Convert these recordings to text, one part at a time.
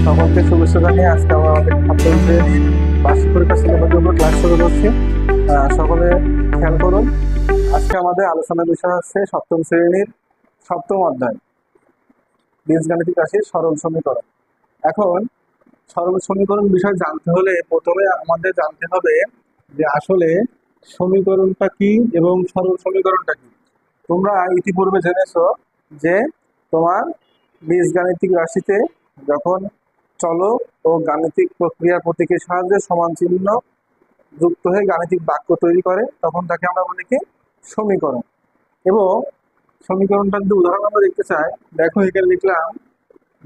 সকলকে শুভেচ্ছা জানিয়ে আজকে আমরা আমাদের সপ্তম শ্রেণীর বার্ষিক পরীক্ষা সিলেবাসের উপর ক্লাস শুরু করছি। সকলে খেয়াল করুন, আজকে আমাদের আলোচনার বিষয় হচ্ছে সপ্তম শ্রেণীর সপ্তম অধ্যায় বীজগাণিতিক রাশির সরল সমীকরণ। এখন সরল সমীকরণ বিষয় জানতে হলে প্রথমে আমাদের জানতে হবে যে আসলে সমীকরণটা কি এবং সরল সমীকরণটা কি। তোমরা ইতিপূর্বে জেনেছো যে তোমার বীজগাণিতিক রাশিতে যখন চলক ও গাণিতিক প্রক্রিয়ার প্রতীকের সাহায্যে সমান চিহ্ন যুক্ত হয়ে গাণিতিক বাক্য তৈরি করে তখন তাকে আমরা বলি কি সমীকরণ। এবং সমীকরণটার যদি উদাহরণ আমরা দেখতে চাই, দেখো এখানে লিখলাম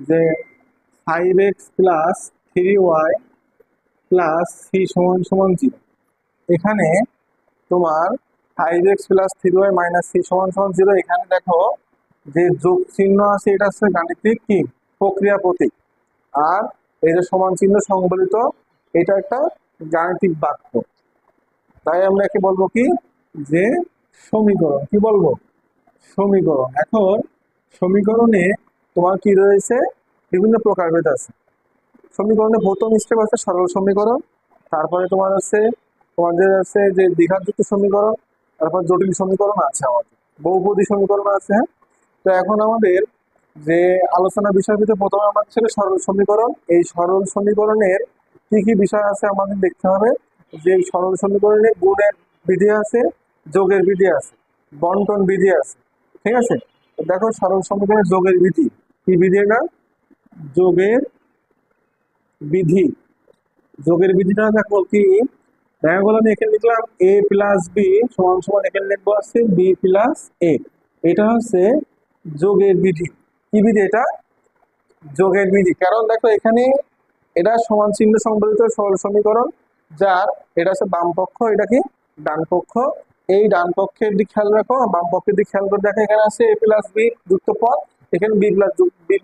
যে 5x plus 3y plus C সমান সমান 0। এখানে তোমার 5x plus 3y minus C সমান সমান 0, এখানে দেখো যে যোগ চিহ্ন আছে এটা হচ্ছে গাণিতিক কি প্রক্রিয়া প্রতীক, আর এই যে সমান চিহ্ন সংবলিত এটা একটা গাণিতিক বাক্য। তাই আমরা একে বলবো কি যে সমীকরণ। কি বলবো? সমীকরণ। এখন সমীকরণে তোমার কি রয়েছে, বিভিন্ন প্রকারভেদ আছে। সমীকরণে প্রথম স্টেপ আছে সরল সমীকরণ, তারপরে তোমার তোমাদের আছে যে দ্বিঘাতযুক্ত সমীকরণ, তারপর জটিল সমীকরণ আছে, আমাদের বহুপদী সমীকরণ আছে। হ্যাঁ, তো এখন আমাদের যে আলোচনা বিষয়ের ভিতরে প্রথমে আমাদের ছিল সরল সমীকরণ। এই সরল সমীকরণের কি কি বিষয় আছে আমাদের দেখতে হবে। যে সরল সমীকরণে গুণের বিধি আছে, যোগের বিধি আছে, বন্টন বিধি আছে। ঠিক আছে, তো দেখো সরল সমীকরণের যোগের বিধি কি বিধি? এটা যোগের বিধি। যোগের বিধিটা দেখো কি, দেখা গেল আমি এখানে লিখলাম a প্লাস বি সমান সমান, এখানে লিখবো আছে বি প্লাস এ। এটা হচ্ছে যোগের বিধি। কি বিধি? এটা যোগের বিধি। কারণ দেখো এখানে এটা সমান চিহ্ন সংবলিত সরল সমীকরণ, যার এটা হচ্ছে বাম পক্ষ, এটা কি ডান পক্ষ। এই ডান পক্ষের দিক খেয়াল রাখো, বাম পক্ষের দিক খেয়াল করে দেখো, এখানে আছে এ প্লাস বি যুক্ত পদ, এখানে বি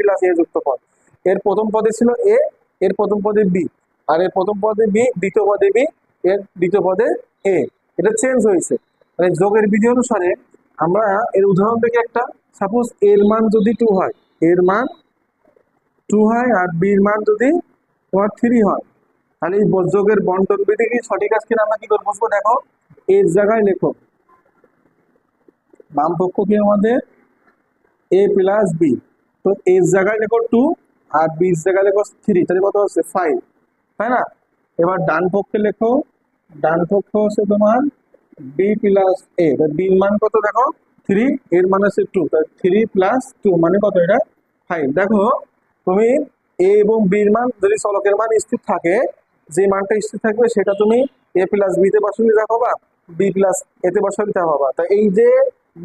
প্লাস এ যুক্ত পদ। এর প্রথম পদে ছিল এ, এর প্রথম পদে বি, আর এর প্রথম পদে বি, দ্বিতীয় পদে বি, এর দ্বিতীয় পদে এ। এটা চেঞ্জ হয়েছে। মানে যোগের বিধি অনুসারে আমরা এর উদাহরণ থেকে একটা, সাপোজ এর মান যদি 2 হয়, এর মান 2 হয় আর বির মান যদি তোমার 3 হয়, তাহলে এই যোগের বন্টন বিধি কি সঠিক আছে কিনা আমরা কি করে বুঝবো? দেখো এর জায়গায় লেখো বাম পক্ষ কি আমাদের এ প্লাস বি, তো এর জায়গায় লেখো 2 আর বির জায়গায় লেখো 3, তাহলে কত হচ্ছে 5, তাই না? এবার ডান পক্ষে লেখো, ডান পক্ষ হচ্ছে তোমার বি প্লাস এ, বির মান কত দেখো 3, এর মান হচ্ছে 2, তাহলে 3 প্লাস 2 মানে কত? এটা 5। দেখো তুমি এ এবং বির মান যদি চলকের মান স্থির থাকে, যে মানটা স্থির থাকবে সেটা তুমি এ প্লাস বিতে বসালে দেখো বা বি প্লাস এতে বসালে তা পাবা। তা এই যে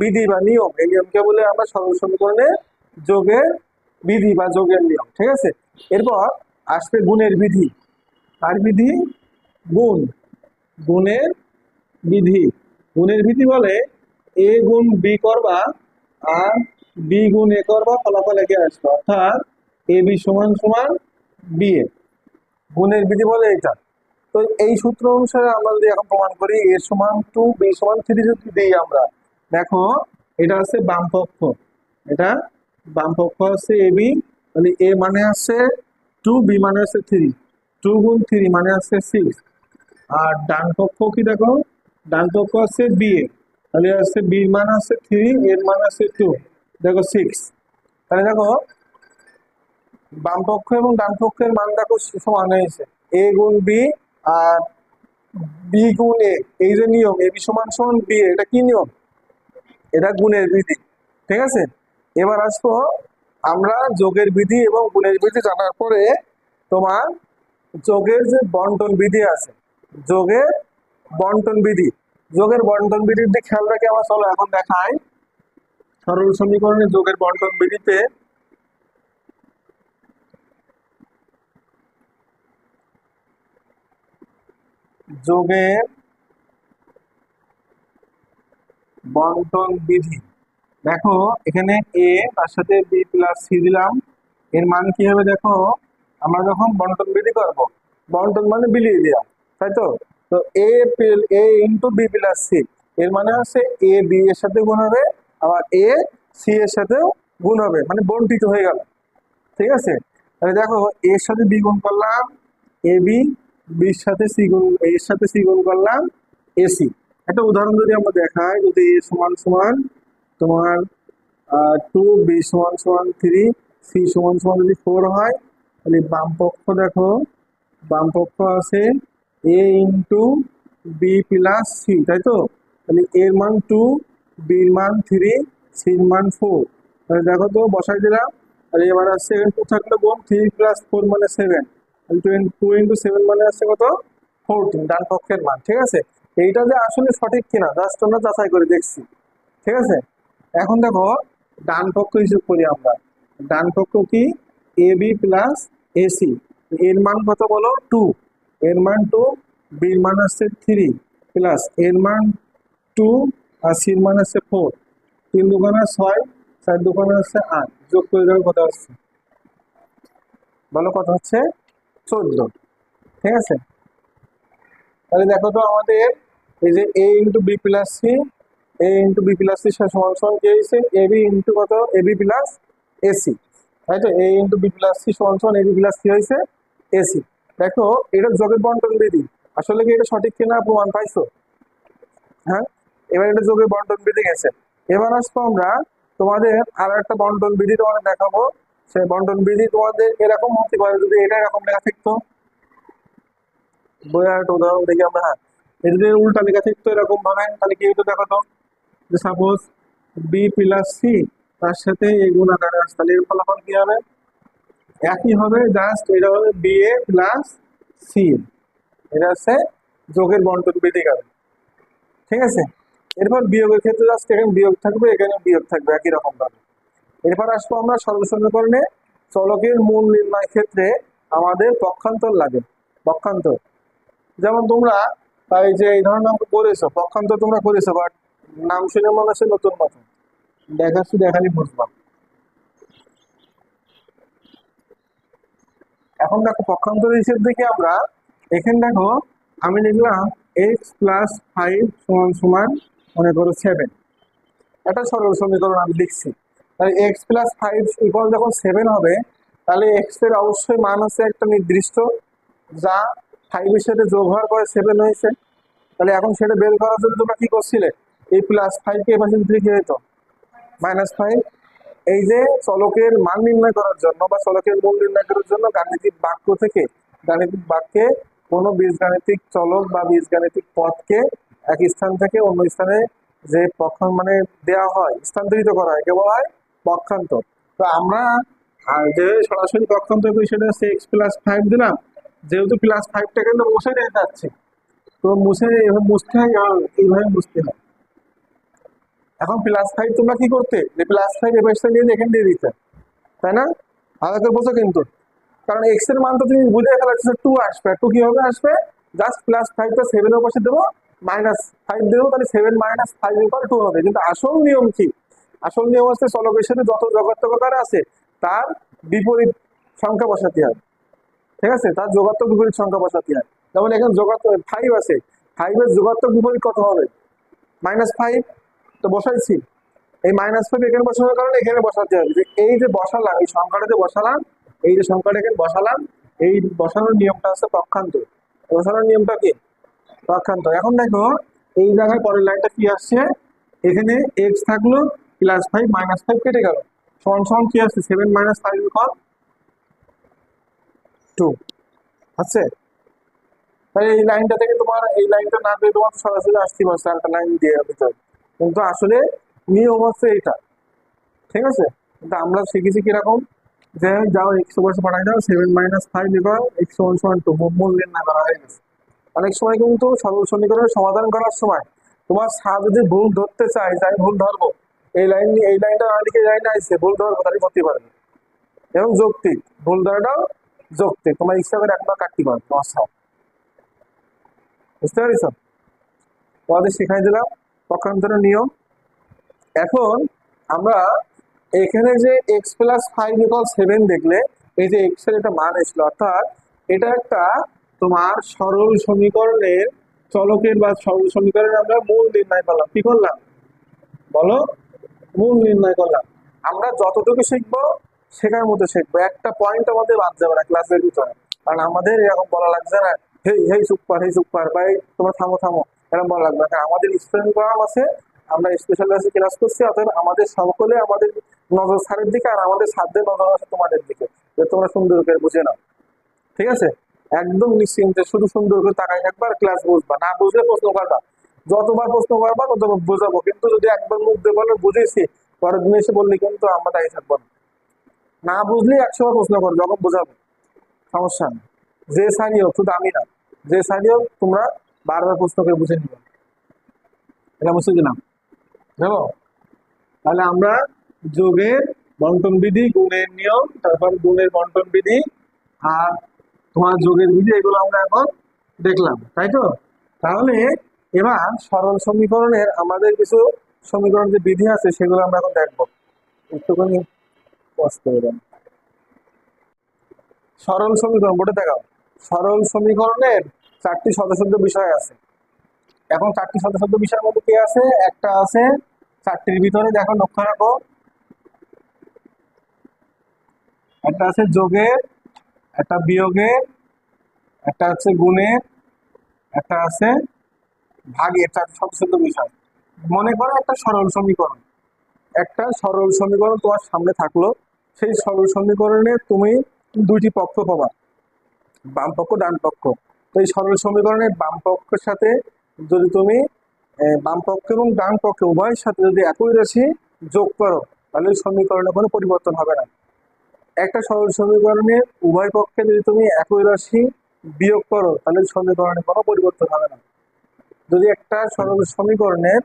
বিধি বা নিয়ম, এই নিয়মকে বলে আমরা সরল সমীকরণে যোগের বিধি বা যোগের নিয়ম। ঠিক আছে, এরপর আসবে গুণের বিধি। আর বিধি গুণ, গুণের বিধি। গুণের বিধি বলে এ গুণ বি করবা আর বি গুণ এ করবা, ফলাফল একে আসবে, অর্থাৎ এ বি সমান সমান বি এ। গুণের বিধি বলে এটা। তো এই সূত্র অনুসারে আমরা যদি এখন প্রমাণ করি এ সমান 2 বি সমান 3 যদি দিই আমরা, দেখো এটা আছে বাম পক্ষ, এটা বাম পক্ষ হচ্ছে এ বি, তাহলে এ মানে আছে 2, বি মানে আছে 3, 2 গুণ 3 মানে আছে 6। আর ডান পক্ষ কি দেখো, ডান পক্ষ আছে বি এ, তাহলে আছে বি মান আছে 3, এর মান আছে 2, দেখো 6। তাহলে দেখো বাম পক্ষ এবং ডান পক্ষের মান দেখো সমান হয়েছে, এ গুণ বি আর বি গুণ এ। এই যে নিয়ম এ বি সমান সমান বি, এটা কি নিয়ম? এটা গুণের বিধি। ঠিক আছে, এবার আসবো আমরা যোগের বিধি এবং গুণের বিধি জানার পরে তোমার যোগের যে বন্টন বিধি আছে, যোগের বন্টন বিধি। যোগের বন্টন বিধির দিকে খেয়াল রাখি আমার, চলো এখন দেখাই সরল সমীকরণে যোগের বন্টন বিধিতে যোগের বন্টন বিধি। দেখো এখানে এ তার সাথে বি প্লাস সি দিলাম, এর মান কি হবে দেখো, আমরা যখন বন্টন বিধি করব, বন্টন মানে বিলিয়ে দেওয়া, তাই তো? তো এ ইন্টু বি প্লাস সি, এর মানে হচ্ছে এ বি এর সাথে গুণ হবে, আবার এ সি এর সাথেও গুণ হবে, মানে বন্টিত হয়ে গেল। ঠিক আছে, তাহলে দেখো এর সাথে বি গুণ করলাম এ বি, বির সাথে সি গুণ, এর সাথে সি গুণ করলাম এসি। একটা উদাহরণ যদি আমরা দেখাই, যদি এ সমান সমান তোমার 2, বি সমান সমান 3, সি সমান সমান যদি 4 হয়, তাহলে বাম পক্ষ দেখো, বাম পক্ষ আছে এ ইন্টু বি প্লাস সি, তাই তো? তাহলে এর মান 2, বির মান 3, সির মান 4। তাহলে দেখো তো বসাই দিলাম। তাহলে এবার আসছে 2 থাকলে গুণ 3 প্লাস 4 মানে 7, তাহলে 2 ইন্টু 7 মানে আসছে কত? 14, ডান পক্ষের মান। ঠিক আছে, এইটা যে আসলে সঠিক কিনা জাস্ট আমরা যাচাই করে দেখছি। ঠিক আছে, এখন দেখো ডান পক্ষ হিসেব করি আমরা। ডান পক্ষ কি? A B plus AC. এর মান কত বলো? 2, এর মান 2, বির মান আসছে 3, প্লাস এর মান 2 আর সির মান আসছে 4। 3 দোকানে 6, 4 দোকানে আসছে 8, যোগ করে দেওয়ার কত আসছে বলো? কত হচ্ছে? 14। ঠিক আছে, তাহলে দেখো তো আমাদের এই যে এ ইন্টু বি প্লাস সি, এ ইন্টু বি প্লাস সি সমান সমান কি হয়েছে? এ বি ইন্টু কত? এ বি প্লাস এসি, তাই তো? এ ইন্টু বি প্লাস সি সমান সমান এ বি প্লাস সি হয়েছে এসি। দেখো এটা যোগের বন্টন বিধি, আসলে কি এটা সঠিক কিনা প্রমাণ পাইছো? হ্যাঁ, এবার এটা যোগের বন্টন বিধি গেছে। এবার আসবো আমরা তোমাদের আর একটা বন্টন বিধি তোমাদের দেখাবো। সেই বন্টন বিধি তোমাদের এরকম হতে পারে, যদি এটা এরকম লেখা থাকতো, বইয়ের একটা উদাহরণ দেখি আমরা। হ্যাঁ, এটা যদি উল্টা লেখা থাকতো এরকম ভাবে, তাহলে কি হতো দেখো তো, যে সাপোজ বি প্লাস সি তার সাথে এই গুণ আকারে আসে, তাহলে এর ফলাফল কি হবে? একই হবে, জাস্ট এটা হবে বি এ প্লাস সি। এটা হচ্ছে যোগের বন্টন বিধি গেল। ঠিক আছে, এরপর বিয়োগের ক্ষেত্রে জাস্ট এখানে বিয়োগ থাকবে, এখানে বিয়োগ থাকবে একই রকম ভাবে। এরপর আসবো আমরা সরল সমীকরণে চলকের মূল নির্ণয় ক্ষেত্রে আমাদের পক্ষান্তর লাগে। পক্ষান্তর, যেমন তোমরা এই যে এই ধরনের অঙ্ক করেছো, পক্ষান্তর তোমরা করেছো, বাট নাম শুনে মনে হচ্ছে নতুন মতো, দেখাচ্ছি দেখালি বুঝবা। এখন দেখো পক্ষান্তর হিসেব দেখি আমরা। এখানে দেখো আমি লিখলাম এক্স প্লাস 5 সমান সমান মনে করো 7, একটা সরল সমীকরণ আমি লিখছি। তাহলে এক্স প্লাস 5 ইকুয়াল যখন 7 হবে, তাহলে এক্স এর অবশ্যই মান আছে একটা নির্দিষ্ট, যা 5 এর সাথে যোগ হওয়ার পরে 7 হয়েছে। তাহলে এখন সেটা বের করার জন্য তোমরা কি করছিলে? এই প্লাস 5 কে এপাশে দিলে কি হতো? -5। এই যে চলকের মান নির্ণয় করার জন্য বা চলকের মূল নির্ণয় করার জন্য গাণিতিক বাক্য থেকে, গাণিতিক বাক্যে কোনো বীজগাণিতিক চলক বা বীজগাণিতিক পদকে এক স্থান থেকে অন্য স্থানে যে মানে দেওয়া হয়, স্থানান্তরিত করা হয়, কেবল হয় পক্ষান্তর। তো আমরা যে সরাসরি পক্ষান্তর করি সেটা হচ্ছে এক্স প্লাস 5 দিলাম, যেহেতু প্লাস 5টা কিন্তু মুছে নিয়ে যাচ্ছে, তো মুছে মুছতে হয়, এইভাবে মুছতে হয়। এখন +5 তোমরা কি করতে, যে +5 এপাশে নিয়ে এখানে দিয়ে দিতে, তাই না? ভালো করে বোঝো কিন্তু, কারণ এক্স এর মান তো তুমি বুঝে ফেলাচ্ছ 2 আসবে, 2 কিভাবে আসবে? জাস্ট +5 টা 7 এর পাশে দেবো, -5 দেবো, তাহলে 7 - 5 = 2 হবে। কিন্তু আসল নিয়ম কি? আসল নিয়ম হচ্ছে চলকের সাথে যত যোগাত্মকতার আছে তার বিপরীত সংখ্যা বসাতে হয়। ঠিক আছে, তার যোগাত্মক বিপরীত সংখ্যা বসাতে হয়। যেমন এখানে যোগাত্মক 5 আছে, 5 এর যোগাত্মক বিপরীত কত হবে? -5, তো বসাইছি। এই -5 এখানে বসানোর কারণে এখানে বসাতে হবে, যে এই যে বসালাম, এই সংখ্যাটা যে বসালাম, এই যে সংখ্যাটা এখানে বসালাম, এই বসানোর নিয়মটা হচ্ছে পক্ষান্তর। বসানোর নিয়মটা কি? পক্ষান্তর। এখন দেখো এই জায়গায় পরের লাইনটা কি আসছে? এখানে এক্স থাকলো, +5 -5 কেটে গেল, সমান সমান কি আসছে? 7 - 5 = 2 আছে। তাহলে এই লাইনটা থেকে তোমার, এই লাইনটা না দিয়ে তোমার সরাসরি আসতে পারছে একটা লাইন দিয়ে ভিতরে, কিন্তু আসলে নিয়ম হচ্ছে এইটা। ঠিক আছে, কিন্তু আমরা শিখেছি কিরকম, যে যাও এক্স বসে পাঠাই দাও, 7 - 5 এক্স সমান 2, মূল নির্ণয় করা হয়ে গেছে। অনেক সময় কিন্তু সরল সমীকরণের সমাধান করার সময় তোমার স্যার যদি ভুল ধরতে চাই, যাই ভুল ধরবো, এই লাইন, এই লাইনটা না লিখে লাইনটা আসছে, ভুল ধরবো, তাহলে করতে পারবে। এবং যৌক্তিক, ভুল ধরাটাও যৌক্তিক, তোমার ইচ্ছা করে একবার কাটতে পারবে তোমার স্যার। বুঝতে পারছো? তোমাদের শিখাই দিলাম পক্ষান্তরের নিয়ম। এখন আমরা এখানে যে এক্স প্লাস 5 = 7 দেখলে, এই যে এক্স এর একটা মান এসলো, অর্থাৎ এটা একটা তোমার সরল সমীকরণের চলকের বা সরল সমীকরণের আমরা মূল নির্ণয় করলাম। কি করলাম বলো? মূল নির্ণয় করলাম। আমরা যতটুকু শিখবো শেখার মতো শিখবো, একটা পয়েন্ট আমাদের বাদ যাবে না ক্লাসের ভিতরে। কারণ আমাদের এরকম বলা লাগছে না, হেই হেই সুপার হেই সুপার ভাই তোমরা থামো থামো, এরকম বলা লাগবে না। কারণ আমাদের স্টুডেন্ট করাম আছে, আমরা স্পেশাল ক্লাসে ক্লাস করছি, অতএব আমাদের সকলে আমাদের নজর স্যারের দিকে, আর আমাদের সাধ্যের নজর আছে তোমাদের দিকে, যে তোমরা সুন্দর করে বুঝে নাও। ঠিক আছে? একদম নিশ্চিন্তে শুধু সুন্দর করে তাকাই থাকবা আর ক্লাস বুঝবা, না বুঝলে প্রশ্ন করবা, যতবার প্রশ্ন করবা ততবার বোঝাবো। কিন্তু যদি একবার মুখ দিয়ে বলো বুঝেছি, পরের দিন এসে বললি কিন্তু আমরা তাই থাকবো না। না বুঝলে 100 বার প্রশ্ন করো, যখন বোঝাবো সমস্যা নেই। যে সারি হোক, শুধু আমি না, যে সারি হোক তোমরা বারবার প্রশ্ন করে বুঝে নিবে। এটা বুঝছো কিনা জানো? তাহলে আমরা যোগের বন্টন বিধি, গুণের নিয়ম, তারপর গুণের বন্টন বিধি আর তোমার যোগের বিধি, এগুলো আমরা এখন দেখলাম, তাই তো? তাহলে এবার সরল সমীকরণের আমাদের কিছু সমীকরণ যে বিধি আছে সেগুলো আমরা এখন দেখবো। একটুখানি কষ্ট করে দেন। সরল সমীকরণ বোর্ডে দেখাও। সরল সমীকরণের 4টি শতশব্দ বিষয় আছে। এখন 4টি শতশব্দ বিষয়ের মধ্যে কি আছে? একটা আছে 4টির ভিতরে, দেখো লক্ষ্য রাখো, একটা আছে যোগের, একটা বিয়োগের, একটা আছে গুণের, একটা আছে ভাগের। 4টি শতশব্দ বিষয়। মনে করো একটা সরল সমীকরণ, একটা সরল সমীকরণ তোমার সামনে থাকলো। সেই সরল সমীকরণে তুমি 2টি পক্ষ পাবা, বাম পক্ষ ডান পক্ষ। তো এই সরল সমীকরণের বাম পক্ষের সাথে যদি তুমি বাম পক্ষ এবং ডান পক্ষ উভয়ের সাথে যদি একই রাশি যোগ করো, তাহলে ওই সমীকরণে কোনো পরিবর্তন হবে না। একটা সরল সমীকরণের উভয় পক্ষে যদি তুমি একই রাশি বিয়োগ করো, তাহলে ওই সমীকরণে কোনো পরিবর্তন হবে না। যদি একটা সরল সমীকরণের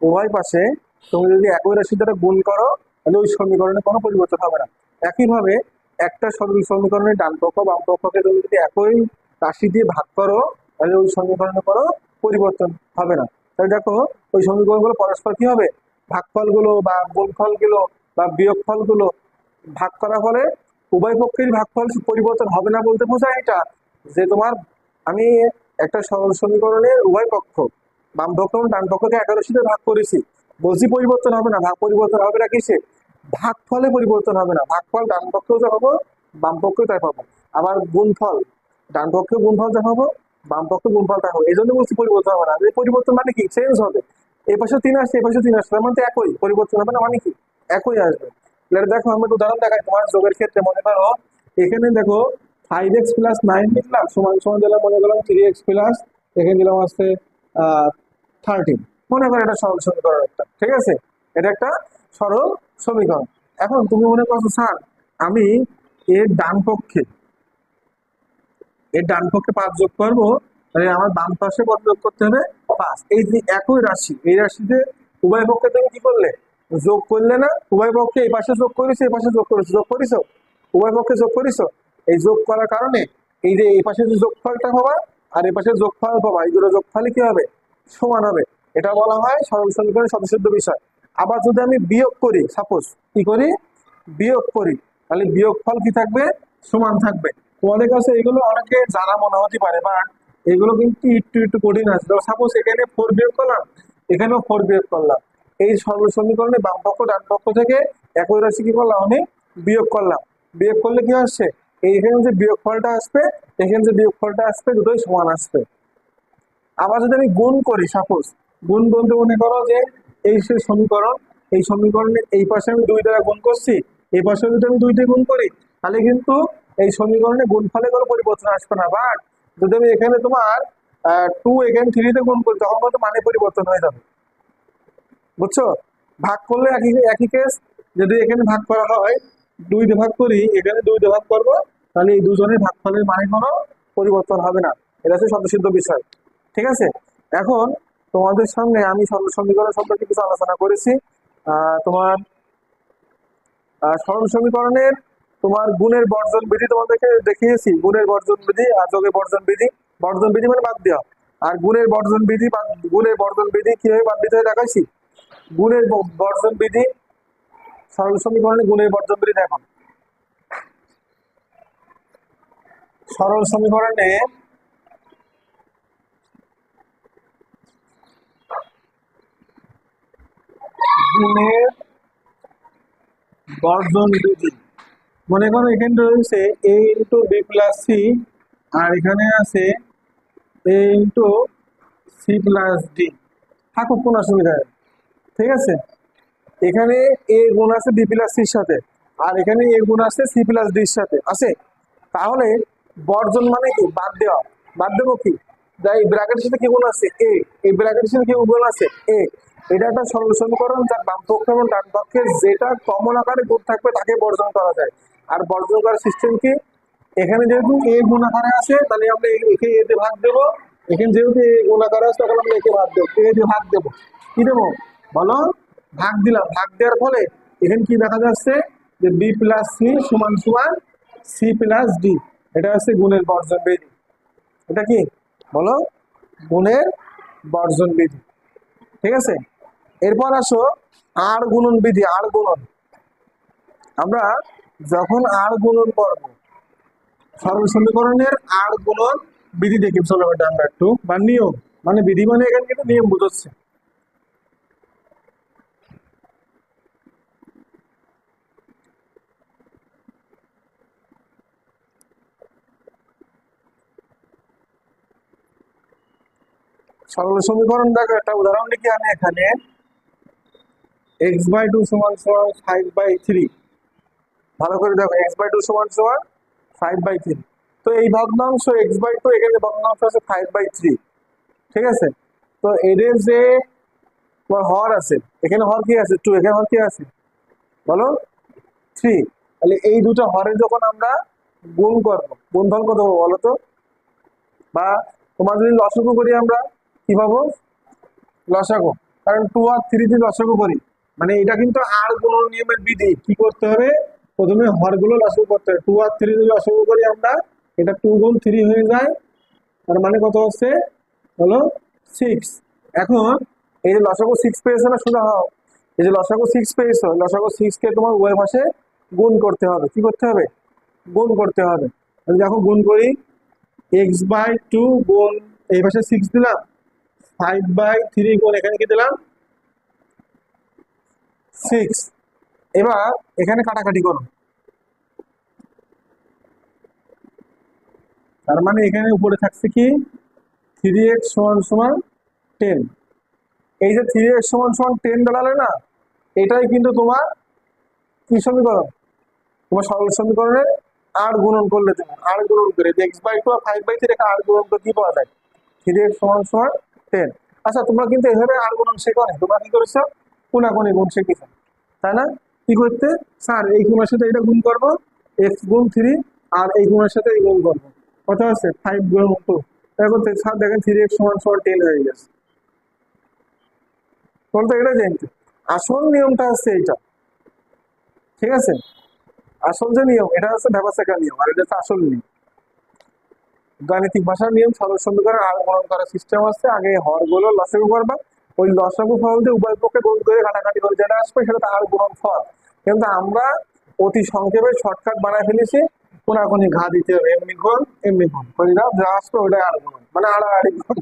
উভয় পাশে তুমি যদি একই রাশি দ্বারা গুণ করো, তাহলে ওই সমীকরণে কোনো পরিবর্তন হবে না। একইভাবে একটা সরল সমীকরণের ডান পক্ষ বাম পক্ষকে তুমি যদি একই রাশি দিয়ে ভাগ করো, তাহলে ওই সমীকরণে কোনো পরিবর্তন হবে না। তাহলে দেখো ওই সমীকরণগুলো পরস্পর কি হবে, ভাগফলগুলো বা গুণফলগুলো বা বিয়োগফলগুলো ভাগ করার ফলে উভয় পক্ষের ভাগফল পরিবর্তন হবে না বলতে বোঝায় এটা যে তোমার, আমি একটা সরল সমীকরণের উভয় পক্ষ বাম পক্ষ এবং ডান পক্ষকে 11 ভাগ করেছি, বলছি পরিবর্তন হবে না। ভাগ পরিবর্তন হবে না কিসে? ভাগফলে পরিবর্তন হবে না। ভাগফল ডান পক্ষেও যা পাবো বাম পক্ষেও তাই পাবো। আবার গুণফল ডান পক্ষে গুণফল যা পাবো বাম পক্ষে গুণফল তাই হবে। এই জন্য বলছি পরিবর্তন হবে না। এই পরিবর্তন মানে কি? চেঞ্জ হবে। এই পাশে 3 আসছে, এই পাশে 3 আসছে, তার মানে তো একই, পরিবর্তন হবে না মানে কি? একই আসবে। এবার দেখো আমরা একটু উদাহরণ দেখাই তোমার যোগের ক্ষেত্রে। মনে করো এখানে দেখো 5x + 9 লিখলাম, সমান সমান দিলাম মনে করলাম 3x প্লাস, এখানে দিলাম আসছে 13। মনে করো এটা সরল সমীকরণ একটা, ঠিক আছে? এটা একটা সরল সমীকরণ। এখন তুমি মনে করছো স্যার আমি এর ডান পক্ষে 5 যোগ করবো, তাহলে আমার বাম পাশে কত যোগ করতে হবে? 5। এই যে একই রাশি, এই রাশিতে উভয় পক্ষে তুমি কি করলে? যোগ করলে না? উভয় পক্ষে এই পাশে যোগ করেছো, এই পাশে যোগ করেছো, যোগ করেছো, উভয় পক্ষে যোগ করেছো। এই যোগ করার কারণে এই যে এই পাশে যে যোগফলটা পাবা আর এই পাশে যোগফল পাবা, এই দুটো যোগফলই কি হবে? সমান হবে। এটা বলা হয় সরল সমীকরণের শতসিদ্ধ বিষয়। আবার যদি আমি বিয়োগ করি, সাপোজ কি করি? বিয়োগ করি, তাহলে বিয়োগফল কি থাকবে? সমান থাকবে। তোমাদের কাছে এগুলো অনেকে জানা মনে হতে পারে, বা এগুলো কিন্তু একটু একটু কঠিন আছে। সাপোজ এখানে 4 বিয়োগ করলাম, এখানেও 4 বিয়োগ করলাম। এই সরল সমীকরণে বাম পক্ষ ডান পক্ষ থেকে একই রাশি কি করলাম? আমি বিয়োগ করলাম। বিয়োগ করলে কি আসছে? এইখানে যে বিয়োগফলটা আসবে, এখানে যে বিয়োগফলটা আসবে, দুটোই সমান আসবে। আবার যদি আমি গুণ করি, সাপোজ গুণ বলতে মনে করো যে এই সে সমীকরণ, এই সমীকরণের এই পাশে আমি 2 দ্বারা গুণ করছি, এই পাশে যদি আমি 2 দিয়ে গুণ করি, তাহলে কিন্তু এই সমীকরণে গুণফলে কোনো পরিবর্তন আসবে না। বাট যদি আমি এখানে তোমার 2 এখানে 3 তে গুণ করি, তখন কিন্তু মানে পরিবর্তন হয়ে যাবে। বুঝছো? ভাগ করলে একই একই কেস। যদি এখানে ভাগ করা হয়, 2 দিয়ে ভাগ করি, এখানে 2 দিয়ে ভাগ করবো, তাহলে এই দুজনের ভাগফলের মানে কোনো পরিবর্তন হবে না। এটা হচ্ছে শতসিদ্ধ বিষয়। ঠিক আছে? এখন তোমাদের সামনে আমি সরল সমীকরণ সম্পর্কে কিছু আলোচনা করেছি। তোমার সরল সমীকরণের তোমার গুণের বর্জন বিধি তোমাদেরকে দেখিয়েছি। গুণের বর্জন বিধি আর যোগের বর্জন বিধি। বর্জন বিধি মানে বাদ দেওয়া। আর গুণের বর্জন বিধি, গুণের বর্জন বিধি কিভাবে বাদ দিতে হয় দেখাইছি। গুণের বর্জন বিধি, সরল সমীকরণে গুণের বর্জন বিধি দেখো। সরল সমীকরণে গুণের বর্জন বিধি, মনে করো এখানে রয়েছে এ ইন্টু বি প্লাস সি, আর এখানে আছে এ ইন্টু সি প্লাস ডি। থাকুক, কোনো অসুবিধা নেই, ঠিক আছে। এখানে এ গুণ আছে বি প্লাস সির সাথে, আর এখানে এ গুণ আছে সি প্লাস ডির সাথে আছে। তাহলে বর্জন মানে কি? বাদ দেওয়া। বাদ দেবো কি? তাই ব্র্যাকেটের সাথে কি গুণ আছে? এ। এই ব্র্যাকেটের সাথে কি গুণ আছে? এ। এটা একটা সরল সমীকরণ, যার বাম পক্ষ এবং ডান পক্ষে যেটা কমন আকারে গুণ থাকবে তাকে বর্জন করা যায়। আর বর্জন করার সিস্টেম কি? এখানে যেহেতু এ গুণ আকারে আছে, তাহলে আমরা একে এ দিয়ে ভাগ দেবো। এখানে যেহেতু এ গুণ আকারে আছে, তখন আমরা একে ভাগ দেবো, এ দিয়ে ভাগ দেবো। কি দেবো বলো? ভাগ দিলাম। ভাগ দেওয়ার ফলে এখানে কি দেখা যাচ্ছে? যে বি প্লাস সি সমান সমান সি প্লাস ডি। এটা হচ্ছে গুণের বর্জন বিধি। এটা কি বলো? গুণের বর্জন বিধি, ঠিক আছে। এরপর আসো আর গুণন বিধি। আর গুণন, আমরা যখন আর গুণন করবো, সরল সমীকরণের আর গুণন বিধি দেখি। চলো এটা আমরা একটু, বা নিয়ম, মানে বিধি মানে এখানে কিন্তু নিয়ম বুঝাচ্ছে। সরল সমীকরণ দেখো, একটা উদাহরণ লিখি আমি এখানে। এক্স বাই টু সমান সমান 5/3। ভালো করে দেখো, এক্স বাই টু সমান সমান 5/3। তো এই ভগ্নাংশ এক্স বাই টু, এখানে ভগ্নাংশ আছে 5/3, ঠিক আছে। তো এদের যে তোমার হর আছে, এখানে হর কি আছে? 2, এখানে হর কি আছে বলো? 3। তাহলে এই দুটো হরের যখন আমরা গুণ করবো, গুণফল কত হবে বলো তো? বা তোমার যদি লসাগু করি, আমরা কি পাবো? লসাগু। কারণ 2 আর 3 দিয়ে লসাগু করি, মানে এটা কিন্তু আর গুণন নিয়মের বিধি। কি করতে হবে? প্রথমে হরগুলো লসাগু করতে হবে। 2 আর 3 দিয়ে লসাগু করি আমরা, এটা 2 গুণ 3 হয়ে যায়, তার মানে কত হচ্ছে বলো? 6। এখন এই যে লসাগু 6 পেয়েছো না, শোনা হোক, এই যে লসাগু 6 পেয়েছো, লসাগু 6 কে তোমার উভয় পাশে গুণ করতে হবে। কি করতে হবে? গুণ করতে হবে। আমি যখন গুণ করি, এক্স বাই টু গুণ এই পাশে 6 দিলাম, 5/3 গুণ এখানে কি দিলাম? 6। এবার এখানে কাটাকাটি করো, তার মানে এখানে উপরে থাকছে কি? 3x সমান সমান 10। এই যে 3x সমান সমান 10 দাঁড়ালে না, এটাই কিন্তু তোমার কি সমীকরণ? তোমার সরল সমীকরণের আর গুণন করলে, তুমি আর গুণন করে এক্স বাই টু আর 5/3 রেখে আর গুণন করে কি পাওয়া যায়? 3x সমান সমান 10। আচ্ছা, তোমরা কিন্তু এভাবে আর গুণন শেখো না, তোমরা কি করেছো? কোনাকুনি গুণ শিখেছো, তাই না? কি করতে? স্যার এই গুণের সাথে এটা গুণ করবো, এক্স গুণ 3, আর এই গুণের সাথে এই গুণ করবো, কত আছে? 5 গুণ 2। তাই করতে স্যার দেখেন 3x সমান সমান 10 হয়ে গেছে। তোমরা তো এটা জানতে, আসল নিয়মটা হচ্ছে এইটা, ঠিক আছে। আসল যে নিয়ম, এটা হচ্ছে ভ্যাবাসেকার নিয়ম, আর এটা হচ্ছে আসল নিয়ম। গাণিতিক ভাষার নিয়ম, সরল সমীকরণ আর গণন করার সিস্টেম আছে। আগে হরগুলো লসাগু করবা, ওই লসাগু ফল দিয়ে উভয় পক্ষে গুণ করে কাটাকাটি করে যেটা আসবে সেটা তো আর গুণন ফল। কিন্তু আমরা অতি সংক্ষেপে শর্টকাট বানায় ফেলেছি, কোনাকুনি ঘা দিতে হবে, এমনি গুণ এমনি গুণ করে দাও, যা আসবে ওটাই আর গুণন, মানে আড়াআড়ি গুণ,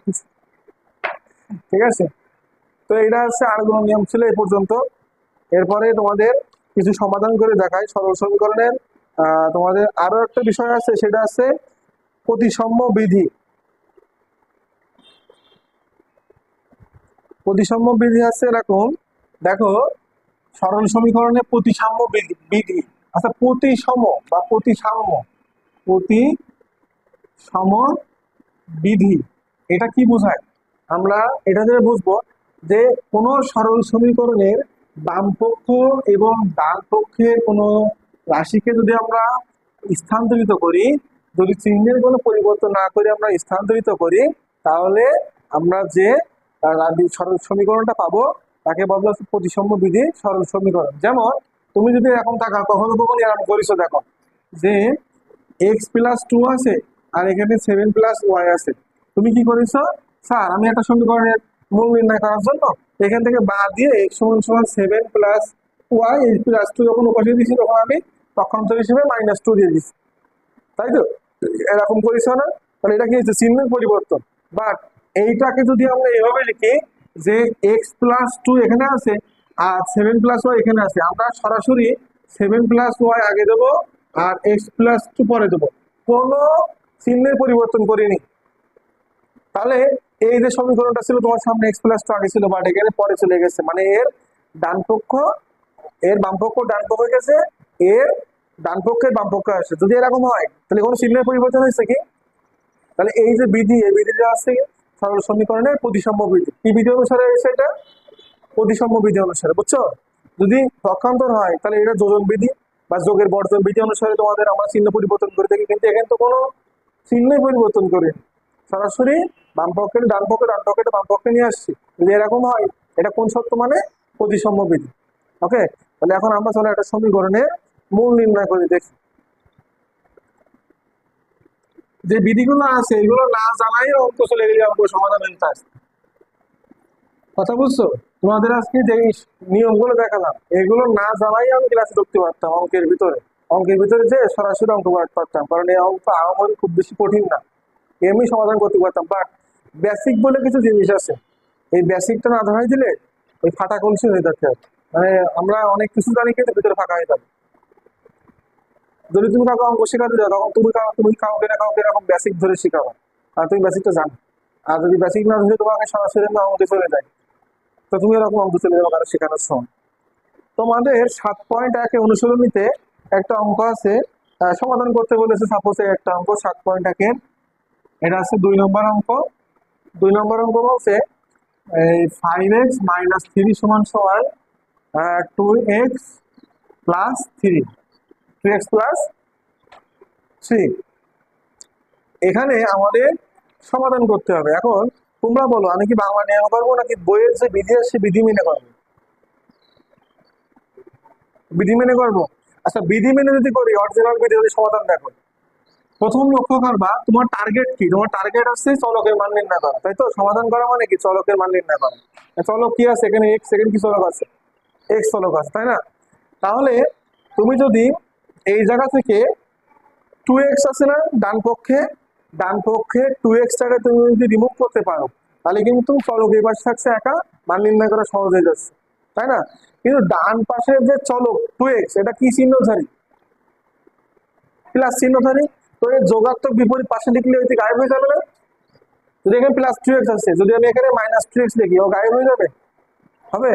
ঠিক আছে। তো এটা হচ্ছে আর গুণন নিয়ম ছিল এই পর্যন্ত। এরপরে তোমাদের কিছু সমাধান করে দেখাই সরল সমীকরণের। তোমাদের আরো একটা বিষয় আছে, সেটা আছে প্রতিসাম্য বিধি। প্রতিসাম্য বিধি আছে এরকম, দেখো সরল সমীকরণে প্রতিসাম্য বিধি। আচ্ছা, প্রতিসম বা প্রতিসাম্য, প্রতিসম বিধি এটা কি বোঝায়? আমরা এটা দিয়ে বুঝবো যে কোন সরল সমীকরণের বাম পক্ষ এবং ডান পক্ষের কোনো রাশিকে যদি আমরা স্থানান্তরিত করি, যদি চিহ্নের কোনো পরিবর্তন না করে আমরা স্থানান্তরিত করি, তাহলে আমরা যে সরল সমীকরণটা পাবো তাকে বলা হচ্ছে প্রতিসাম্য বিধি সরল সমীকরণ। যেমন তুমি যদি এরকম থাকা, কখনো কখনো এরকম করেছো, দেখো যে এক্স প্লাস 2 আছে আর এখানে 7 প্লাস ওয়াই আছে। তুমি কি করেছো? স্যার আমি একটা সমীকরণের মূল নির্ণয় করার জন্য এখান থেকে বাদ দিয়ে এক্স সমান সমান 7 প্লাস ওয়াই প্লাস 2 যখন উপাশে দিয়েছি, তখন আমি পক্ষান্তর হিসেবে -2 দিয়ে দিচ্ছি, তাই তো? এরকম করিস না? তাহলে এটা কি হচ্ছে? চিহ্নের পরিবর্তন। বাট এইটাকে যদি আমরা এভাবে লিখি যে এক্স প্লাস 2 এখানে আছে আর 7 প্লাস ওয়াই এখানে আছে, আমরা সরাসরি 7 প্লাস ওয়াই আগে দেবো আর এক্স প্লাস টু পরে দেবো, কোনো চিহ্নের পরিবর্তন করিনি। তাহলে এই যে সমীকরণটা ছিল তোমার সামনে এক্স প্লাস টু আগে ছিল, বাট এখানে পরে চলে গেছে, মানে এর ডান পক্ষ এর বাম পক্ষ ডান পক্ষ হয়ে গেছে, এর ডান পক্ষের বাম পক্ষ আসছে। যদি এরকম হয় তাহলে কোনো চিহ্নের পরিবর্তন হয়েছে কি? তাহলে এই যে বিধি, এই বিধিটা আছে সরল সমীকরণের প্রতিসাম্য বিধি। কি বিধি অনুসারে এসে এটা? প্রতিসাম্য বিধি অনুসারে, বুঝছো? যদি পক্ষান্তর হয় তাহলে এটা যোজন বিধি বা যোগের বর্জন বিধি অনুসারে তোমাদের আমরা চিহ্ন পরিবর্তন করে থাকি, কিন্তু এখানে তো কোনো চিহ্ন পরিবর্তন করে সরাসরি বাম পক্ষের ডান পক্ষে, ডান পক্ষে বাম পক্ষে নিয়ে আসছি। যদি এরকম হয় এটা কোন সত্য? মানে প্রতিসাম্য বিধি। ওকে, তাহলে এখন আমরা চলো একটা সমীকরণের মূল নির্ণয় করে দেখি। যে বিধিগুলো আছে এগুলো না জানাই অঙ্ক চলে গেলে অঙ্ক সমাধানের কাজ। কথা বুঝছো? তোমাদের আজকে যে নিয়মগুলো দেখালাম এগুলো না জানাই আমি ক্লাসে ঢুকতে পারতাম অঙ্কের ভিতরে যে সরাসরি অঙ্ক করতে পারতাম, কারণ এই অঙ্ক আমার খুব বেশি কঠিন না, এমনি সমাধান করতে পারতাম। বাট বেসিক বলে কিছু জিনিস আছে, এই বেসিকটা না ধরাই দিলে ওই ফাটা কলসি হয়ে যাচ্ছে। মানে আমরা অনেক কিছু জানি কিন্তু ভিতরে ফাঁকা হয়ে যাবে। যদি তুমি কাউকে অঙ্ক শেখাতে যাও তখন তুমি কাউকে না কাউকে এরকম বেসিক ধরে শেখাবো, আর তুমি বেসিকটা জানো। আর যদি বেসিক না ধরে তোমাকে সরাসরি অঙ্কে চলে যায়, তো তুমি এরকম অঙ্ক চলে যাবো কারো শেখানোর সময়। তোমাদের 7.1 অনুশীলনীতে একটা অঙ্ক আছে, সমাধান করতে বলেছে। সাপোজ একটা অঙ্ক 7.1 এটা আছে 2 নম্বর অঙ্ক। 2 নম্বর অঙ্ক বলছে এই 5x - 3 সমান সমান 2x প্লাস 3, 2x প্লাস 3। এখানে আমাদের সমাধান করতে হবে। এখন তোমরা বলো আমি কি বাংলা নিয়ম করবো নাকি বইয়ের যে বিধি আছে বিধি মেনে করবো? বিধি মেনে করবো। আচ্ছা, বিধি মেনে যদি করি, অরিজিনাল বিধি যদি সমাধান দেখো, প্রথম লক্ষ্য করবা তোমার টার্গেট কি? তোমার টার্গেট আছে চলকের মান নির্ণয় করা, তাই তো? সমাধান করা মানে কি? চলকের মান নির্ণয় করা। চলক কি আছে এখানে? এক্স। এখানে কি চলক আছে? এক্স চলক আছে, তাই না? তাহলে তুমি যদি এই জায়গা থেকে 2x আছে না ডান পক্ষে 2x-টাকে তুমি যদি রিমুভ করতে পারো তাহলে কিন্তু চলক এই পাশে থাকছে একা, মান নির্ণয় করা সহজ হয়ে যাচ্ছে, তাই না? কিন্তু ডান পাশের যে চলক 2x এটা কি চিহ্নধারী? প্লাস চিহ্নধারী। তো এই যোগাত্মক বিপরীত পাশে লিখলে ওই গায়েব হয়ে যাবে না? যদি এখানে প্লাস 2x আছে, যদি আমি এখানে মাইনাস 2x লিখি, ও গায়েব হয়ে যাবে? হবে।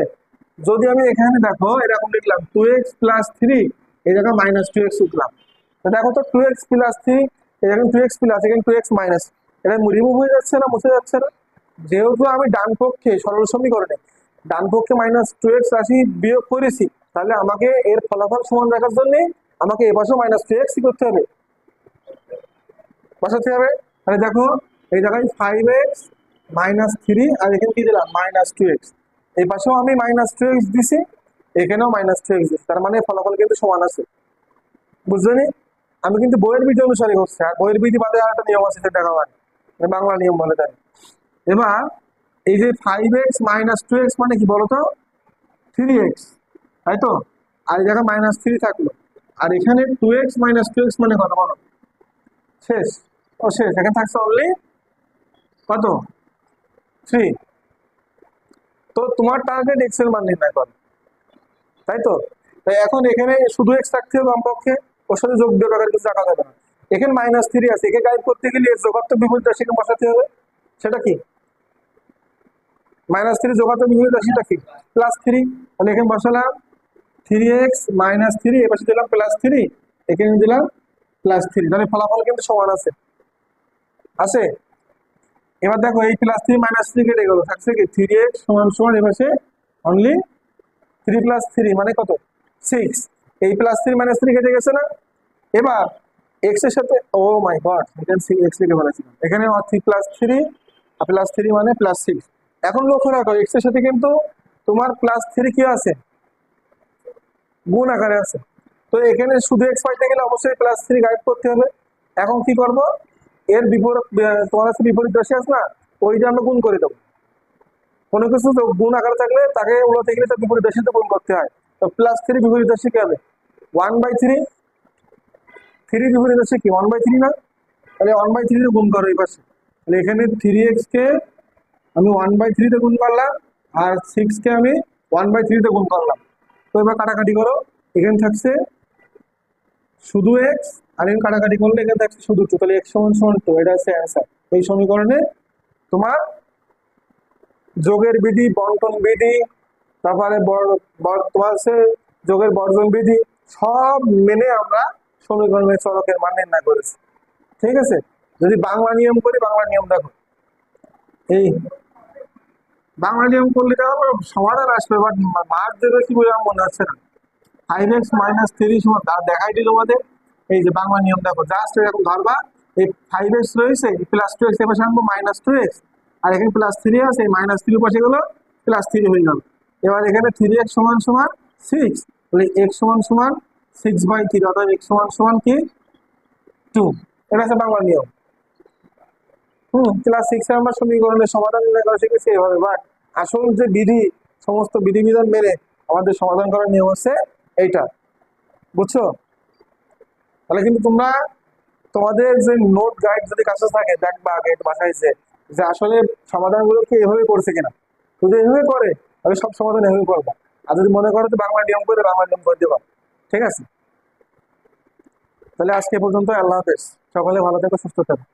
যদি আমি এখানে দেখো এরকম লিখলাম 2x প্লাস 3, এই জায়গায় মাইনাস 2x লিখলাম, তো দেখো তো 2x প্লাস 3, এখানে 2x প্লাস, এখানে 2x মাইনাস, এটা রিমুভ হয়ে যাচ্ছে না? মুছে যাচ্ছে না? যেহেতু আমি ডান পক্ষে সরল সমীকরণে ডান পক্ষে মাইনাস 2x রাশি বিয়োগ করেছি, তাহলে আমাকে এর ফলাফল সমান রাখার জন্য আমাকে এ পাশেও মাইনাস 2x করতে হবে, বসাতে হবে। তাহলে দেখো এই জায়গায় 5x - 3 আর এখানে কি দিলাম? Minus 2x। এই পাশেও আমি মাইনাস 2x দিছি, এখানেও মাইনাস 2x দিচ্ছি, তার মানে ফলাফল কিন্তু সমান আছে। বুঝলেনি? আমি কিন্তু বইয়ের বিধি অনুসারে হচ্ছে, আর বইয়ের বিধি বাদে আর একটা নিয়ম আছে সেটা দেখা হয়, বাংলা নিয়ম বলে তাই। এবার এই যে 5x - 2x মানে কি বলতো? 3x, তাই তো? আর এই জায়গায় মাইনাস 3 থাকলো, আর এখানে 2x - 2x মানে কত বলো? শেষ। ও শেষ, এখানে থাকছে অনলি কত? 3। তো তোমার টার্গেট এক্স এর মান নির্ণয় করো, তাই তো? তাই এখন এখানে শুধু এক্স রাখতে হবে বাম পক্ষে, ওর সাথে যোগ বিয়োগ আকারে কিছু রাখা যাবে না। এখানে মাইনাস 3 আছে, একে গাইড করতে গেলে এর যোগাত্মক বিপরীত রাশিকে বসাতে হবে। সেটা কি? মাইনাস 3 যোগাত্মক বিপরীত রাশিটা কি? প্লাস 3। তাহলে এখানে বসালাম 3x - 3, এ পাশে দিলাম প্লাস 3, এখানে দিলাম প্লাস 3, তাহলে ফলাফল কিন্তু সমান আছে। আছে? এবার দেখো এই প্লাস 3 মাইনাস 3 কেটে গেল, থাকছে কি? 3x সমান সমান এ পাশে অনলি 3 প্লাস 3 মানে কত? 6। এই প্লাস 3 মাইনাস 3 কেটে গেছে না? এবার এক্স এর সাথে, ও মাই গড, এখানে এক্স লিখে ফেলেছিলাম, এখানে 3 প্লাস 3 আর প্লাস 3 মানে প্লাস 6। এখন লক্ষ্য রাখো এক্স এর সাথে কিন্তু তোমার প্লাস 3 কি আছে? গুণ আকারে আছে। তো এখানে শুধু এক্স পাইতে গেলে অবশ্যই প্লাস 3 গাইড করতে হবে। এখন কি করব? এর বিপরীত, তোমার কাছে বিপরীত রাশি আছে না, ওইটা আমরা গুণ করে দেবো। কোনো কিছু গুণ আকারে থাকলে তাকে উল্টাতে গেলে তার বিপরীত রাশিতে গুণ করতে হয়। তো প্লাস 3 বিপরীত রাশি কি হবে? 1/3। 3 বিপরীত রাশি কি? 1/3 না? তাহলে 1/3 তে গুণ করো এই পাশে। তাহলে এখানে 3x কে আমি 1/3 তে গুণ করলাম, আর 6 কে আমি 1/3 তে গুণ করলাম। তো এবার কাটাকাটি করো, এখানে থাকছে শুধু এক্স আর এন কাটাকাটি করলে এখানে থাকছে শুধু টু, তাহলে এক্স সমান সমান টু, এটা হচ্ছে অ্যান্সার। এই সমীকরণে তোমার যোগের বিধি, বন্টন বিধি, তারপরে তোমার হচ্ছে যোগের বর্জন বিধি সব মেনে আমরা সমীকরণের চলকের মান নির্ণয় করেছি। ঠিক আছে, যদি বাংলা নিয়ম করি, বাংলা নিয়ম দেখো, এই বাংলা নিয়ম করলে তো সমাধান আসবে, বাট মার্ক দেবে কি বলে আমার মনে হচ্ছে না। 5x - 3 সমান দেখাই দিল আমাদের। এই যে বাংলা নিয়ম দেখো, জাস্ট এরকম ধরবা, এই 5x রয়েছে, +2x এর পাশে আনবো -2x, আর এখানে +3 আছে, এই -3 পাশে গেলো +3 হয়ে গেল। এবার এখানে 3x সমান সমান 6, তাহলে x সমান সমান 6/3, অর্থাৎ x সমান সমান কি 2। এটা হচ্ছে বাংলা নিয়ম। ক্লাস 6 এ আমরা সমীকরণের সমাধান নির্ণয় করা শিখেছি এভাবে, বাট আসল যে বিধি, সমস্ত বিধিবিধান মেনে আমাদের সমাধান করার নিয়ম হচ্ছে এইটা, বুঝছো? তাহলে কিন্তু তোমরা তোমাদের যে নোট গাইড যদি কাছে থাকে, দেখবা আগে বাসায় যে আসলে সমাধানগুলো কি এভাবে করছে কিনা। যদি এভাবে করে তাহলে সব সমাধান এভাবে করবা, আর যদি মনে করো যে বাংলা নিয়ম করে, বাংলা নিয়ম করে দেবা। ঠিক আছে, তাহলে আজকে পর্যন্ত, আল্লাহ হাফেজ, সকলে ভালো থেকো, সুস্থ থাকো।